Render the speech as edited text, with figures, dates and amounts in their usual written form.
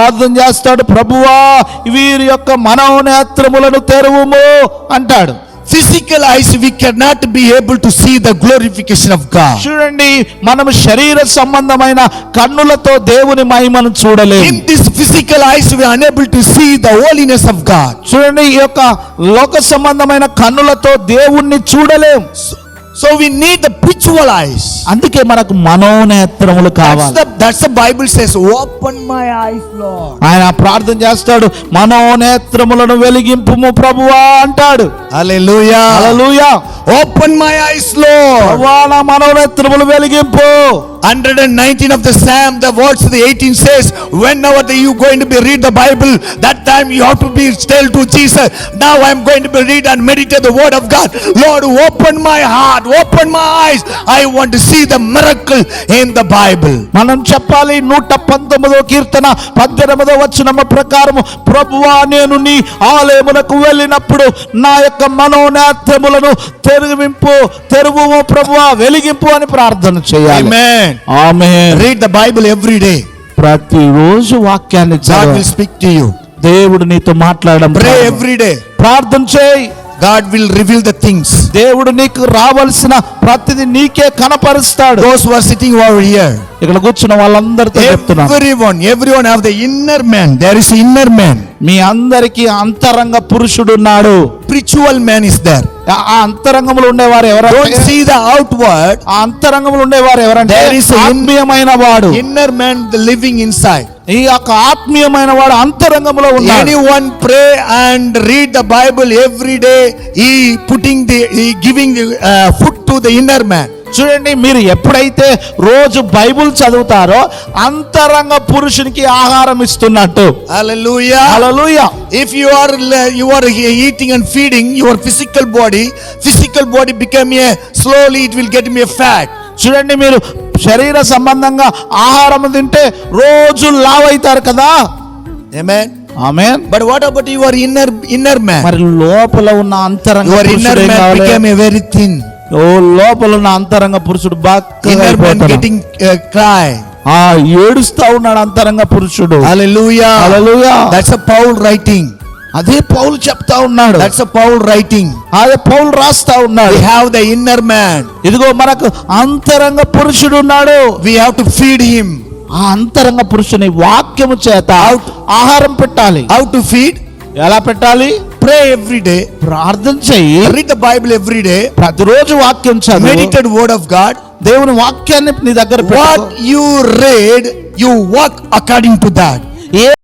ప్రార్థన చేస్తాడు, ప్రభువా వీరి యొక్క మనోనేత్రములను తెరువుము అంటాడు. Physical eyes, we cannot be able to see the glorification of God. చూడండి, మనం శరీర సంబంధమైన కన్నులతో దేవుని మహిమను చూడలేము. In this physical eyes, we are unable to see the holiness of God. చూడండి, ఈ యొక్క లోక సంబంధమైన కన్నులతో దేవుణ్ణి చూడలేము. So we need the spiritual eyes. అందుకే మనకు మనోనేత్రములు కావాలి. That's the Bible says, open my eyes, Lord. ఆయన ప్రార్థన చేస్తాడు, మనోనేత్రములను వెలిగింపుము ప్రభువా అంటాడు. Hallelujah. Hallelujah. Open my eyes, Lord. ప్రభువా నా మనోనేత్రములు వెలిగింపు. 119 of the Psalm, the words of the 18 says, whenever you going to be read the Bible, that time you have to be tell to Jesus, now I am going to be read and meditate the word of God. Lord, open my heart, open my eyes. I want to see the miracle in the Bible. మనం చెప్పాలి 119వ కీర్తన 18వ వచనం ప్రకారము, ప్రభువా నేను నీ ఆలయమునకు వెళ్ళినప్పుడు నా యొక్క మనోనేత్రములను తెరువుము ప్రభువా వెలిగింపు అని ప్రార్థన చేయాలి. Amen. Amen. Read the Bible every day. ప్రతిరోజు వాక్యాన్ని God చదవాలి. will speak to you. దేవుడు నీతో మాట్లాడడం. Pray every day. ప్రార్థన చేయి. God will reveal the things. దేవుడు నీకు రావాల్సిన ప్రతిదీ నీకే కనపరుస్తాడు. Those who are sitting over here, ఇక్కడ కూర్చున్న వాళ్ళందరితో చెప్తున్నాను, everyone have the inner man. There is inner man. మీ అందరికీ అంతరంగ పురుషుడు ఉన్నాడు. Spiritual man is there. ఆ అంతరంగంలో ఉండేవారు ఎవరంటే, Don't see the outward. ఆ అంతరంగంలో ఉండేవారు ఎవరంటే There is a ఆత్మీయమైన వాడు. Inner man, the living inside. ఈ యొక్క ఆత్మీయమైన వాడు అంతరంగంలో ఉన్నాడు. Anyone pray and read the Bible every day, he giving the food to the inner man. చూడండి, మీరు ఎప్పుడైతే రోజు బైబిల్ చదువుతారో అంతరంగ పురుషునికి ఆహారం ఇస్తున్నట్టు. Hallelujah. Hallelujah. If you are eating and feeding your physical body become slowly it will get me a fat. చూడండి, మీరు శరీర సంబంధంగా ఆహారం తింటే రోజు లావు అవుతారు కదా. Amen. Amen. But what about your inner man? మరి లోపల ఉన్న అంతరంగ Your inner పురుషుడు ఏం man కావాలి? became a very thin. లోపల ఉన్న అంతరంగ పురుషుడు బాగా Inner man getting cry. ఏడుస్తా ఉన్నాడు అంతరంగ పురుషుడు. Hallelujah. Hallelujah. That's a Paul writing. అదే పౌలు చెప్తా ఉన్నాడు. That's a Paul writing. అదే పౌలు రాస్తా ఉన్నాడు. We have the inner man. ఇదిగో మనకు అంతరంగ పురుషుడు ఉన్నాడు. We have to feed him. ఆ అంతరంగ పురుషుని వాక్యము చేత ఆహారం పెట్టాలి. How to feed? ఎలా పెట్టాలి? Pray every day. ప్రార్థన చెయ్యి. Read the Bible every day. ప్రతిరోజు వాక్యం చదువు. Meditate word of God. దేవుని వాక్యాన్ని నీ దగ్గర పెట్టు. What you read, you walk according to that.